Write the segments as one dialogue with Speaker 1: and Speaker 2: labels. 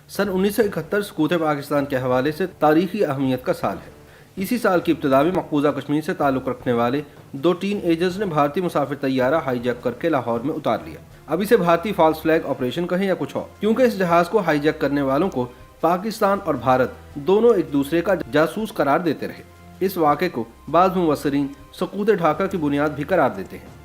Speaker 1: सन 1971 सकूत पाकिस्तान के हवाले से तारीखी अहमियत का साल है। इसी साल की इब्तिदा में मकबूजा कश्मीर से ताल्लुक़ रखने वाले दो टीन एजर्स ने भारतीय मुसाफिर तैयारा हाईजैक करके लाहौर में उतार लिया। अब इसे भारतीय फॉल्स फ्लैग ऑपरेशन कहें या कुछ और, क्योंकि इस जहाज को हाईजैक करने वालों को पाकिस्तान और भारत दोनों एक दूसरे का जासूस करार देते रहे। इस वाक़े को बाद मुबस्सिरीन सकूत ढाका की बुनियाद भी करार देते हैं।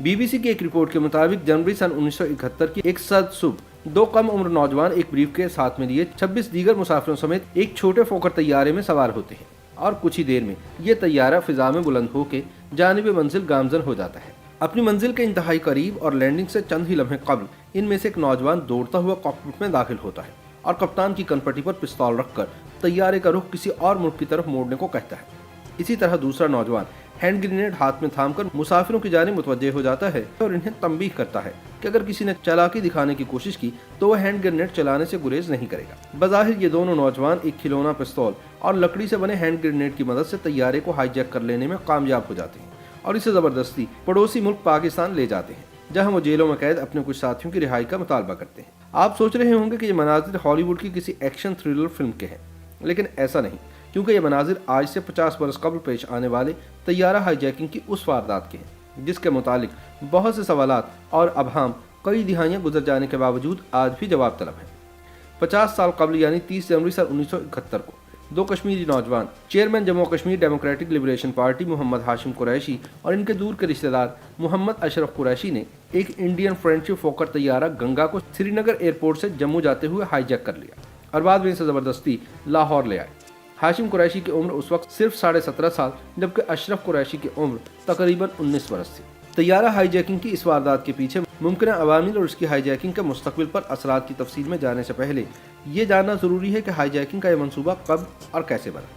Speaker 1: BBC की एक रिपोर्ट के मुताबिक जनवरी सन 1971 की एक सद सुबह दो कम उम्र नौजवान एक ब्रीफ के साथ में लिए 26 दीगर मुसाफिरों समेत एक छोटे फोकर तैयारे में सवार होते हैं और कुछ ही देर में ये तैयारा फिजा में बुलंद होकर जानिब मंजिल गामजन हो जाता है। अपनी मंजिल के इंतहाई करीब और लैंडिंग से चंद ही लम्हे कबल इनमें से एक नौजवान दौड़ता हुआ कॉकपिट में दाखिल होता है और कप्तान की कनपट्टी पर पिस्तौल रखकर तैयारे का रुख किसी और मुल्क की तरफ मोड़ने को कहता है। इसी तरह दूसरा नौजवान हैंड ग्रेनेड हाथ में थामकर मुसाफिरों की जानिब मुतवज्जे हो जाता है और इन्हें तंबीह करता है कि अगर किसी ने चालाकी दिखाने की कोशिश की तो वह हैंड ग्रेनेड चलाने से गुरेज नहीं करेगा। बज़ाहिर ये दोनों नौजवान एक खिलौना पिस्तौल और लकड़ी से बने हैंड ग्रेनेड की मदद से तैयारे को हाईजैक कर लेने में कामयाब हो जाते हैं और इसे जबरदस्ती पड़ोसी मुल्क पाकिस्तान ले जाते हैं, जहाँ वो जेलों में कैद अपने कुछ साथियों की रिहाई का मुतालबा करते हैं। आप सोच रहे होंगे कि ये मनाजिर हॉलीवुड की किसी एक्शन थ्रिलर फिल्म के हैं, लेकिन ऐसा नहीं, क्योंकि ये मनाजिर आज से 50 बरस कबल पेश आने वाले तैयारा हाईजैकिंग की उस वारदात के हैं जिसके मुतालिक बहुत से सवालात और अबहाम कई दिहाइयाँ गुजर जाने के बावजूद आज भी जवाब तलब हैं। 50 साल कबल यानी 30 जनवरी सन 1971 को दो कश्मीरी नौजवान chairman Jammu Kashmir democratic liberation party Mohammad Hashim Qureshi और इनके दूर के रिश्तेदार मोहम्मद अशरफ कुरैशी ने एक इंडियन फ्रेंडशिप फोकर तैयारा गंगा को श्रीनगर एयरपोर्ट से जम्मू जाते हुए हाईजैक कर लिया और बाद में इसे जबरदस्ती लाहौर ले आए। हाशिम कुरैशी की उम्र उस वक्त सिर्फ 17.5 साल जबकि अशरफ कुरैशी की उम्र तकरीबन 19 बरस थी। तैयारा हाईजैकिंग की इस वारदात के पीछे मुमकिन अवामिल और उसकी हाईजैकिंग के मुस्तकबिल पर असरात की तफसील में जाने से पहले ये जानना जरूरी है कि हाईजैकिंग का यह मनसूबा कब और कैसे बना।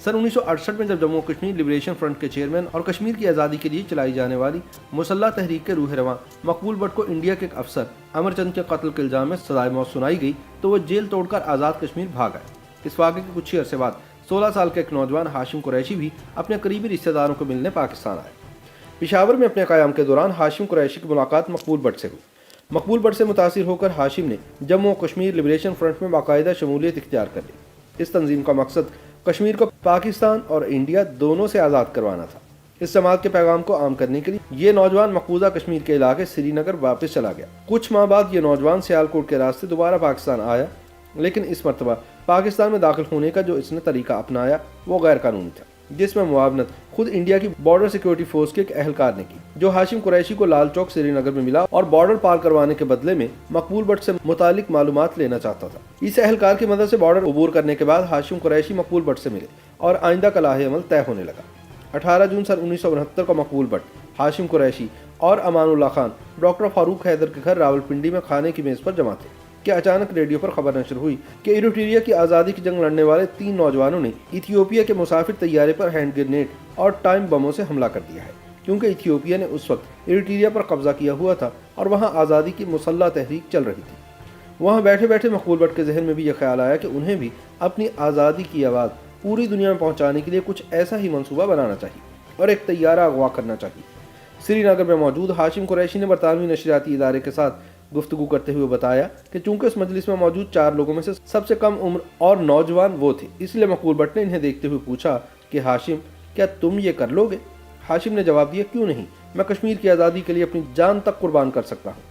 Speaker 1: सन 1968 में जब जम्मू कश्मीर लिबरेशन फ्रंट के चेयरमैन और कश्मीर की आज़ादी के लिए चलाई जाने वाली मुसल्लह तहरीक के रूह रवां मकबूल भट्ट को इंडिया के एक अफसर अमरचंद के कत्ल के इल्जाम में सजाए मौत सुनाई गई तो वह जेल तोड़कर आज़ाद कश्मीर भाग आए। इस वाक़े के कुछ ही अरसे बाद 16 साल के एक नौजवान हाशिम कुरैशी भी अपने करीबी रिश्तेदारों को मिलने पाकिस्तान आए। पेशावर में अपने क़याम के दौरान हाशिम कुरैशी की मुलाकात मकबूल भट्ट से हुई। मकबूल भट्ट से मुतासिर होकर हाशिम ने जम्मू कश्मीर लिबरेशन फ्रंट में बाकायदा शमूलियत इख्तियार कर ली। इस तंजीम का मकसद कश्मीर को पाकिस्तान और इंडिया दोनों से आज़ाद करवाना था। इस जमात के पैगाम को आम करने के लिए ये नौजवान मकबूजा कश्मीर के इलाके श्रीनगर वापस चला गया। कुछ माह बाद ये नौजवान सियालकोट के रास्ते दोबारा पाकिस्तान आया, लेकिन इस मरतबा पाकिस्तान में दाखिल होने का जो इसने तरीका अपनाया वो गैर कानूनी था, जिसमें मुआवनत खुद इंडिया की बॉर्डर सिक्योरिटी फोर्स के एक अहलकार ने की, जो हाशिम कुरैशी को लाल चौक श्रीनगर में मिला और बॉर्डर पार करवाने के बदले में मकबूल भट्ट से मुतालिक मालूमात लेना चाहता था। इस अहलकार की मदद से बॉर्डर अबूर करने के बाद हाशिम कुरैशी मकबूल भट्ट से मिले और आइंदा का लाहे अमल तय होने लगा। 18 जून सन 1969 को मकबूल भट्ट, हाशिम कुरैशी और अमानुल्लाह खान डॉक्टर फारूक हैदर के घर रावलपिंडी में खाने की मेज़ पर जमा थे कि अचानक रेडियो पर खबर नशर हुई कि इरिट्रिया की आज़ादी की जंग लड़ने वाले 3 नौजवानों ने इथियोपिया के मुसाफिर तैयारे पर हैंड ग्रेनेड और टाइम बमों से हमला कर दिया है, क्योंकि इथियोपिया ने उस वक्त इरिट्रिया पर कब्जा किया हुआ था और वहां आज़ादी की मुसल्लह तहरीक चल रही थी। वहां बैठे बैठे मकबूल भट्ट के जहन में भी यह ख्याल आया कि उन्हें भी अपनी आज़ादी की आवाज़ पूरी दुनिया में पहुँचाने के लिए कुछ ऐसा ही मनसूबा बनाना चाहिए और एक तैयारा अगवा करना चाहिए। श्रीनगर में मौजूद हाशिम कुरैशी ने बरतानवी नशरियाती इदारे के साथ गुफ्तगू करते हुए बताया कि चूंकि उस मजलिस में मौजूद 4 लोगों में से सबसे कम उम्र और नौजवान वो थे, इसलिए मकबूल भट्ट ने इन्हें देखते हुए पूछा कि हाशिम, क्या तुम ये कर लोगे? हाशिम ने जवाब दिया, क्यों नहीं, मैं कश्मीर की आज़ादी के लिए अपनी जान तक कुर्बान कर सकता हूँ।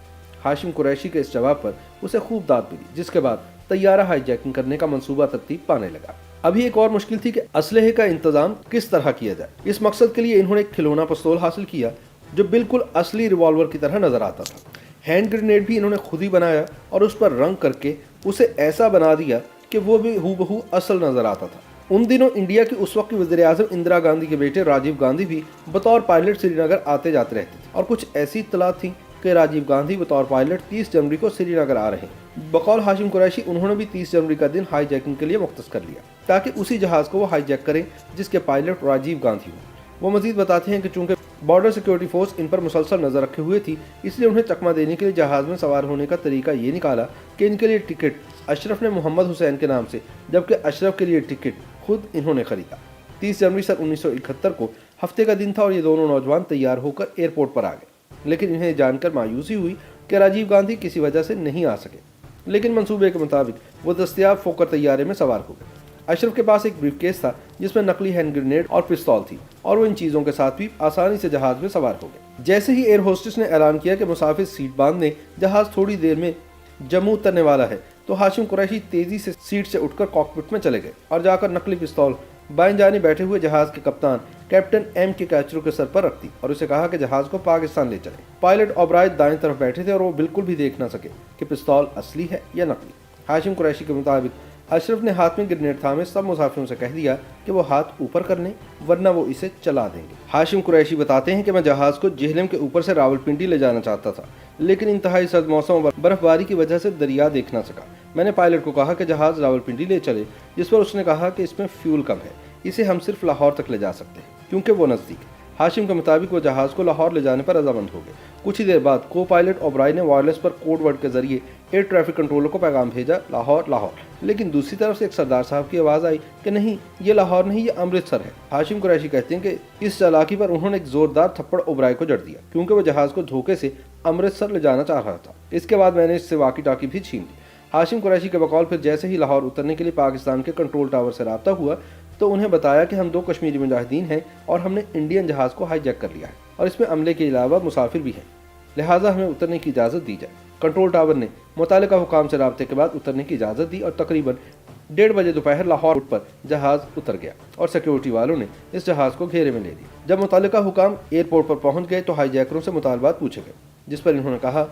Speaker 1: हाशिम कुरैशी के इस जवाब पर उसे खूब दाद मिली, जिसके बाद तैयारा हाईजैकिंग करने का मनसूबा तरतीब पाने लगा। अभी एक और मुश्किल थी कि असलहे का इंतजाम किस तरह किया जाए। इस मकसद के लिए इन्होंने एक खिलौना पिस्तौल हासिल किया जो बिल्कुल असली रिवॉल्वर की तरह नजर आता था। हैंड ग्रेनेड भी इन्होंने खुद ही बनाया और उस पर रंग करके उसे ऐसा बना दिया कि वो भी हूबहू असल नजर आता था। उन दिनों इंडिया की उस वक्त की वज़ीर आज़म इंदिरा गांधी के बेटे राजीव गांधी भी बतौर पायलट श्रीनगर आते जाते रहते थे और कुछ ऐसी इत्तलात थी कि राजीव गांधी बतौर पायलट 30 जनवरी को श्रीनगर आ रहे हैं। बकौल हाशिम कुरैशी उन्होंने भी 30 जनवरी का दिन हाईजैकिंग के लिए मुख्तस कर लिया ताकि उसी जहाज़ को वो हाईजैक करें जिसके पायलट राजीव गांधी हों। वो मजीद बताते हैं कि चूंकि बॉर्डर सिक्योरिटी फोर्स इन पर मुसलसल नजर रखे हुए थी, इसलिए उन्हें चकमा देने के लिए जहाज़ में सवार होने का तरीका ये निकाला कि इनके लिए टिकट अशरफ ने मोहम्मद हुसैन के नाम से, जबकि अशरफ के लिए टिकट खुद इन्होंने खरीदा। 30 जनवरी सन 1971 को हफ्ते का दिन था और ये दोनों नौजवान तैयार होकर एयरपोर्ट पर आ गए, लेकिन इन्हें जानकर मायूसी हुई कि राजीव गांधी किसी वजह से नहीं आ सके। लेकिन मंसूबे के मुताबिक वो दस्तयाब फोकर तैयारे में सवार हो गए। अशरफ के पास एक ब्रीफकेस था जिसमें नकली हैंड ग्रेनेड और पिस्तौल थी और वो इन चीज़ों के साथ भी आसानी से जहाज में सवार हो गए। जैसे ही एयर होस्टेस ने ऐलान किया कि मुसाफिर सीट बांध दें, जहाज थोड़ी देर में जम्मू उतरने वाला है, तो हाशिम कुरैशी तेजी से सीट से उठकर कॉकपिट में चले गए और जाकर नकली पिस्तौल बाएं जाने बैठे हुए जहाज के कप्तान कैप्टन एम के कैचरो के सर पर रख दी और उसे कहा कि जहाज को पाकिस्तान ले चले। पायलट ओबराय दाएं तरफ बैठे थे और वो बिल्कुल भी देख ना सके कि पिस्तौल असली है या नकली। हाशिम कुरैशी के मुताबिक अशरफ ने हाथ में ग्रेनेड थामे सब मुसाफिरों से कह दिया कि वो हाथ ऊपर कर लें वरना वो इसे चला देंगे। हाशिम कुरैशी बताते हैं कि मैं जहाज को जेहलम के ऊपर से रावलपिंडी ले जाना चाहता था, लेकिन इंतहाई सर्द मौसम और बर्फबारी की वजह से दरिया देख ना सका। मैंने पायलट को कहा कि जहाज रावलपिंडी ले चले, जिस पर उसने कहा कि इसमें फ्यूल कम है, इसे हम सिर्फ लाहौर तक ले जा सकते हैं क्योंकि वो नज़दीक है। हाशिम के मुताबिक वो जहाज को लाहौर ले जाने पर रजामंद हो गए। कुछ ही देर बाद को पायलट ओबराय ने वायरलेस पर कोड वर्ड के जरिए एयर ट्रैफिक कंट्रोलर को पैगाम भेजा, लाहौर लाहौर। लेकिन दूसरी तरफ से एक सरदार साहब की आवाज़ आई कि नहीं, ये लाहौर नहीं, ये अमृतसर है। हाशिम कुरैशी कहते हैं कि इस चालाकी पर उन्होंने एक जोरदार थप्पड़ ओबराय को जड़ दिया क्योंकि वो जहाज को धोखे से अमृतसर ले जाना चाह रहा था। इसके बाद मैंने इससे वाकी टाकी भी छीन ली। हाशिम कुरैशी के बकौल फिर जैसे ही लाहौर उतरने के लिए पाकिस्तान के कंट्रोल टावर से रब्ता हुआ तो उन्हें बताया कि हम 2 कश्मीरी मुजाहिदीन हैं और हमने इंडियन जहाज को हाईजैक कर लिया है और इसमें अमले के अलावा मुसाफिर भी हैं, लिहाजा हमें उतरने की इजाज़त दी जाए। कंट्रोल टावर ने मुतालिका हुकाम से राब्ते के बाद उतरने की इजाज़त दी और तकरीबन 1:30 बजे दोपहर लाहौर पर जहाज उतर गया और सिक्योरिटी वालों ने इस जहाज को घेरे में ले लिया। जब मुतालिका हुकाम एयरपोर्ट पर पहुंच गए तो हाईजैकरों से मुतालबात पूछे गए, जिस पर इन्होंने कहा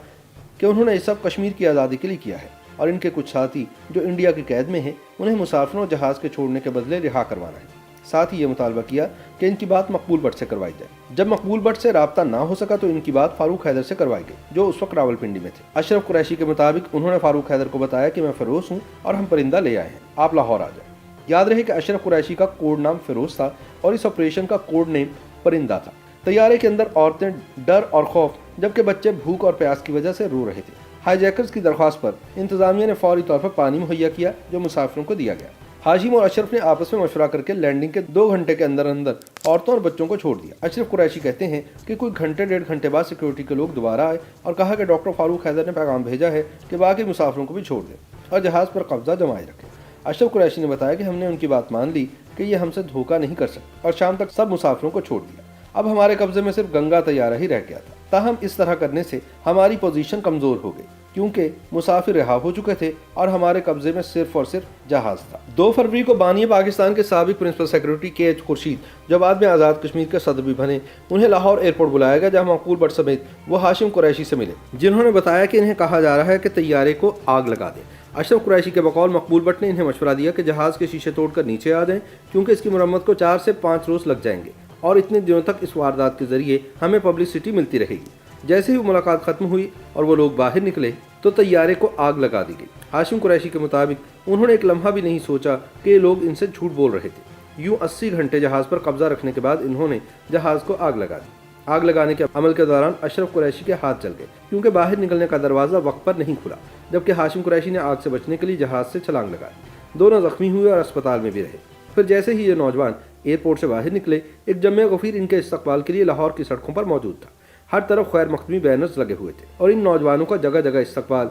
Speaker 1: कि उन्होंने ये सब कश्मीर की आज़ादी के लिए किया है और इनके कुछ साथी जो इंडिया की कैद में हैं उन्हें मुसाफिरों और जहाज के छोड़ने के बदले रिहा करवाना है। साथ ही ये मुतालबा किया कि इनकी बात मकबूल भट्ट से करवाई जाए। जब मकबूल भट्ट से राब्ता ना हो सका तो इनकी बात फारूक हैदर से करवाई गई जो उस वक्त रावलपिंडी में थे। अशरफ कुरैशी के मुताबिक उन्होंने फारूक हैदर को बताया कि मैं फिरोज हूँ और हम परिंदा ले आए हैं, आप लाहौर आ जाए। याद रहे कि अशरफ कुरैशी का कोड नाम फिरोज था और इस ऑपरेशन का कोड नेम परिंदा था। तैयारे के अंदर औरतें डर और खौफ जबकि बच्चे भूख और प्यास की वजह से रो रहे थे। हाईजैकर्स की दरख्वास्त पर इंतजामिया ने फौरी तौर पर पानी मुहैया किया जो मुसाफिरों को दिया गया। हाशिम और अशरफ ने आपस में मशवरा करके लैंडिंग के 2 घंटे के अंदर अंदर औरतों और बच्चों को छोड़ दिया। अशरफ कुरैशी कहते हैं कि कोई घंटे 1.5 घंटे बाद सिक्योरिटी के लोग दोबारा आए और कहा कि डॉक्टर फारूक हैदर ने पैगाम भेजा है कि बाकी मुसाफिरों को भी छोड़ दें और जहाज़ पर कब्जा जमाए रखें। अशरफ कुरैशी ने बताया कि हमने उनकी बात मान ली कि ये हमसे धोखा नहीं कर सकते और शाम तक सब मुसाफिरों को छोड़ दिया। अब हमारे कब्जे में सिर्फ गंगा तैयारा ही रह गया था। ताहम इस तरह करने से हमारी पोजीशन कमज़ोर हो गई क्योंकि मुसाफिर रिहा हो चुके थे और हमारे कब्जे में सिर्फ और सिर्फ जहाज था। 2 फरवरी को बानी पाकिस्तान के साबिक प्रिंसिपल सेक्रेटरी KH खुर्शीद, जो बाद में आज़ाद कश्मीर के सदर भी बने, उन्हें लाहौर एयरपोर्ट बुलाया गया जहां मकबूल भट्ट समेत वो हाशिम कुरैशी से मिले, जिन्होंने बताया कि इन्हें कहा जा रहा है कि तैयारे को आग लगा दें। अशरफ कुरैशी के बकौल मकबूल भट्ट ने इन्हें मशवरा दिया कि जहाज के शीशे तोड़कर नीचे आ जाएं क्योंकि इसकी मुरम्मत को 4 से 5 रोज लग जाएंगे और इतने दिनों तक इस वारदात के जरिए हमें पब्लिसिटी मिलती रहेगी। जैसे ही मुलाकात खत्म हुई और वो लोग बाहर निकले तो तैयारे को आग लगा दी गई। हाशिम कुरैशी के मुताबिक उन्होंने एक लम्हा भी नहीं सोचा कि ये लोग इनसे झूठ बोल रहे थे। यूं 80 घंटे जहाज पर कब्जा रखने के बाद इन्होंने जहाज को आग लगा दी। आग लगाने के अमल के दौरान अशरफ कुरैशी के हाथ जल गए क्योंकि बाहर निकलने का दरवाज़ा वक्त पर नहीं खुला, जबकि हाशिम कुरैशी ने आग से बचने के लिए जहाज से छलांग लगाई। दोनों जख्मी हुए और अस्पताल में भी रहे। फिर जैसे ही ये नौजवान एयरपोर्ट से बाहर निकले, एक जम्मे गफीर इनके इस्तकबाल के लिए लाहौर की सड़कों पर मौजूद था। हर तरफ खैर मकदमी बैनर्स लगे हुए थे और इन नौजवानों का जगह जगह इस्तकबाल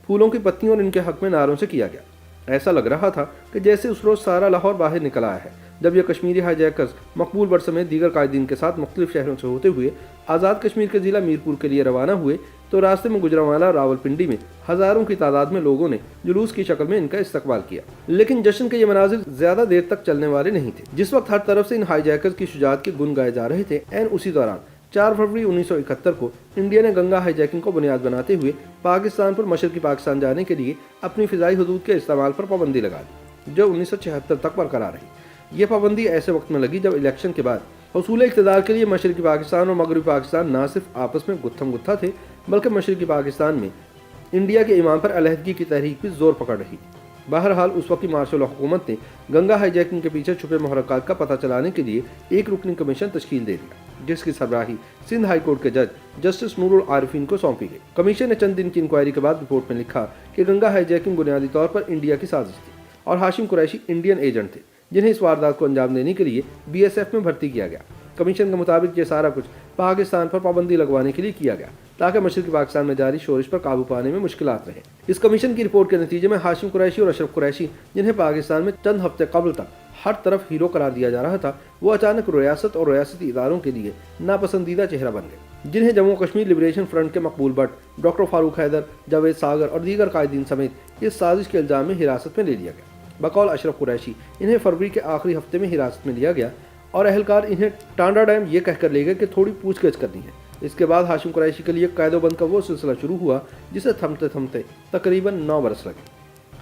Speaker 1: फूलों की पत्तियों और इनके हक में नारों से किया गया। ऐसा लग रहा था कि जैसे उस रोज़ सारा लाहौर बाहर निकल आया है जब ये कश्मीरी हाईजैकर्स मकबूल भट्ट समेत दीगर कायदीन के साथ मुख्तलिफ शहरों से होते हुए आज़ाद कश्मीर के ज़िला मीरपुर के लिए रवाना हुए तो रास्ते में गुजरांवाला रावलपिंडी में हज़ारों की तादाद में लोगों ने जुलूस की शक्ल में इनका इस्तकबाल किया। लेकिन जश्न के ये मनाजिर ज़्यादा देर तक चलने वाले नहीं थे। जिस वक्त हर तरफ से इन हाईजैकर्स की शुजाअत के गुन गाए जा रहे थे, ऐन उसी दौरान 4 फरवरी 1971 को इंडिया ने गंगा हाईजैकिंग को बुनियाद बनाते हुए पाकिस्तान पर मशरकी पाकिस्तान जाने के लिए अपनी फ़िज़ाई हदूद के इस्तेमाल पर पाबंदी लगा दी, जो 1976 तक बरकरार रही। यह पाबंदी ऐसे वक्त में लगी जब इलेक्शन के बाद हसूल इक़्तिदार के लिए मशरकी पाकिस्तान और मगरबी पाकिस्तान न सिर्फ आपस में गुत्थम गुत्था थे, बल्कि मशरकी पाकिस्तान में इंडिया के इमाम पर अलहदगी की तहरीक भी जोर पकड़ रही। बहरहाल उस वक्त की मार्शल हुकूमत ने गंगा हाईजैकिंग के पीछे छुपे मुहर्रिकात का पता चलाने के लिए एक रुकनी कमीशन तश्कील दे दिया, जिसकी सरबराही सिंध हाई कोर्ट के जज जस्टिस नूरुल आरिफीन को सौंपी गई। कमीशन ने चंद दिन की इंक्वायरी के बाद रिपोर्ट में लिखा कि गंगा हाईजैकिंग बुनियादी तौर पर इंडिया की साजिश थी और हाशिम कुरैशी इंडियन एजेंट थे जिन्हें इस वारदात को अंजाम देने के लिए BSF में भर्ती किया गया। कमीशन के मुताबिक ये सारा कुछ पाकिस्तान पर पाबंदी लगवाने के लिए किया गया تاکہ مشرقی پاکستان میں جاری شورش پر قابو پانے میں مشکلات رہیں۔ اس کمیشن کی رپورٹ کے نتیجے میں ہاشم قریشی اور اشرف قریشی، جنہیں پاکستان میں چند ہفتے قبل تک ہر طرف ہیرو قرار دیا جا رہا تھا، وہ اچانک ریاست اور ریاستی اداروں کے لیے ناپسندیدہ چہرہ بن گئے، جنہیں جموں کشمیر لبریشن فرنٹ کے مقبول بٹ، ڈاکٹر فاروق حیدر، جاوید ساگر اور دیگر قائدین سمیت اس سازش کے الزام میں حراست میں لے لیا گیا۔ بقول اشرف قریشی، انہیں فروری کے آخری ہفتے میں حراست میں لیا گیا اور اہلکار انہیں ٹانڈا ڈیم یہ کہہ کر لے گئے کہ تھوڑی پوچھ گچھ کرنی ہے۔ اس کے بعد ہاشم قریشی کے لیے قید و بند کا وہ سلسلہ شروع ہوا جسے تھمتے تھمتے تقریباً 9 برس لگے۔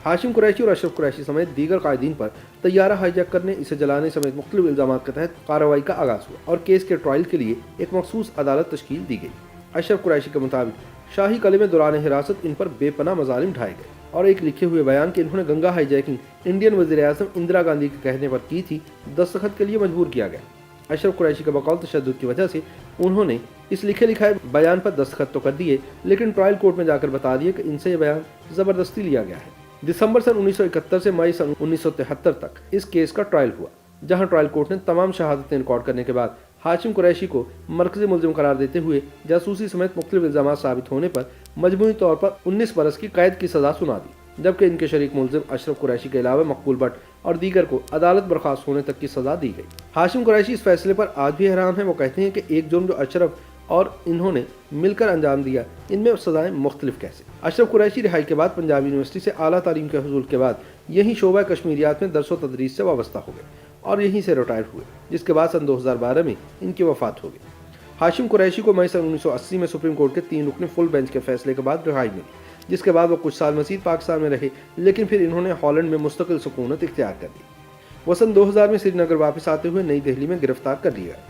Speaker 1: ہاشم قریشی اور اشرف قریشی سمیت دیگر قائدین پر طیارہ ہائی جیک کرنے، اسے جلانے سمیت مختلف الزامات کے تحت کارروائی کا آغاز ہوا اور کیس کے ٹرائل کے لیے ایک مخصوص عدالت تشکیل دی گئی۔ اشرف قریشی کے مطابق شاہی قلعے میں دوران حراست ان پر بے پناہ مظالم ڈھائے گئے اور ایک لکھے ہوئے بیان کہ انہوں نے گنگا ہائی جیکنگ انڈین وزیر اعظم اندرا گاندھی کے کہنے پر کی تھی، دستخط کے لیے مجبور کیا گیا۔ اشرف قریشی کے بقول تشدد کی وجہ سے انہوں نے اس لکھے لکھائے بیان پر دستخط تو کر دیے، لیکن ٹرائل کورٹ میں جا کر بتا دیے کہ ان سے یہ بیان زبردستی لیا گیا ہے۔ دسمبر سن 1971 سے مئی سن 1973 تک اس کیس کا ٹرائل ہوا، جہاں ٹرائل کورٹ نے تمام شہادتیں ریکارڈ کرنے کے بعد ہاشم قریشی کو مرکزی ملزم قرار دیتے ہوئے جاسوسی سمیت مختلف الزامات ثابت ہونے پر مجموعی طور پر 19 برس کی قید کی سزا سنا دی، جبکہ ان کے شریک ملزم اشرف قریشی کے علاوہ مقبول بٹ اور دیگر کو عدالت برخاست ہونے تک کی سزا دی گئی۔ ہاشم قریشی اس فیصلے پر آج بھی حیران ہیں۔ وہ کہتے ہیں کہ ایک جرم جو اشرف اور انہوں نے مل کر انجام دیا، ان میں سزائیں مختلف کیسے؟ اشرف قریشی رہائی کے بعد پنجاب یونیورسٹی سے اعلیٰ تعلیم کے حصول کے بعد یہیں شعبہ کشمیریات میں درس و تدریس سے وابستہ ہو گئے اور یہیں سے ریٹائر ہوئے، جس کے بعد سن 2012 میں ان کی وفات ہو گئی۔ ہاشم قریشی کو مئی سن 1980 میں سپریم کورٹ کے 3 رکنی فل بینچ کے فیصلے کے بعد رہائی ملی، جس کے بعد وہ کچھ سال مزید پاکستان میں رہے، لیکن پھر انہوں نے ہالینڈ میں مستقل سکونت اختیار کر لی۔ وہ سن 2000 میں سری نگر واپس آتے ہوئے نئی دہلی میں گرفتار کر لیا گیا۔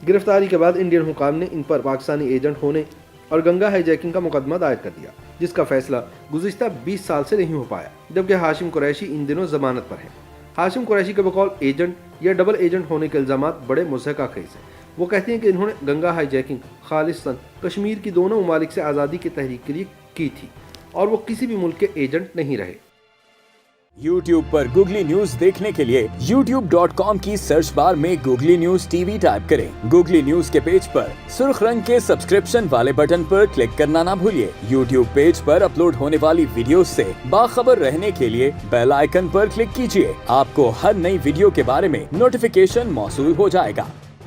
Speaker 1: گرفتاری کے بعد انڈین حکام نے ان پر پاکستانی ایجنٹ ہونے اور گنگا ہائی جیکنگ کا مقدمہ دائر کر دیا، جس کا فیصلہ گزشتہ 20 سال سے نہیں ہو پایا، جبکہ ہاشم قریشی ان دنوں ضمانت پر ہیں۔ ہاشم قریشی کے بقول ایجنٹ یا ڈبل ایجنٹ ہونے کے الزامات بڑے مضحکہ خیز ہیں۔ وہ کہتے ہیں کہ انہوں نے گنگا ہائی جیکنگ خالصتاً کشمیر کی دونوں ممالک سے آزادی کی تحریک کے لیے کی تھی اور وہ کسی بھی ملک کے ایجنٹ نہیں رہے۔
Speaker 2: YouTube پر گوگلی نیوز دیکھنے کے لیے youtube.com کی سرچ بار میں googly news T V type کریں۔ گوگلی نیوز کے پیج پر سرخ رنگ کے سبسکرپشن والے بٹن پر کلک کرنا نہ بھولیے۔ YouTube پیج پر اپلوڈ ہونے والی ویڈیوز سے باخبر رہنے کے لیے بیل آئیکن پر کلک کیجیے۔ آپ کو ہر نئی ویڈیو کے بارے میں نوٹیفیکیشن موصول ہو جائے گا۔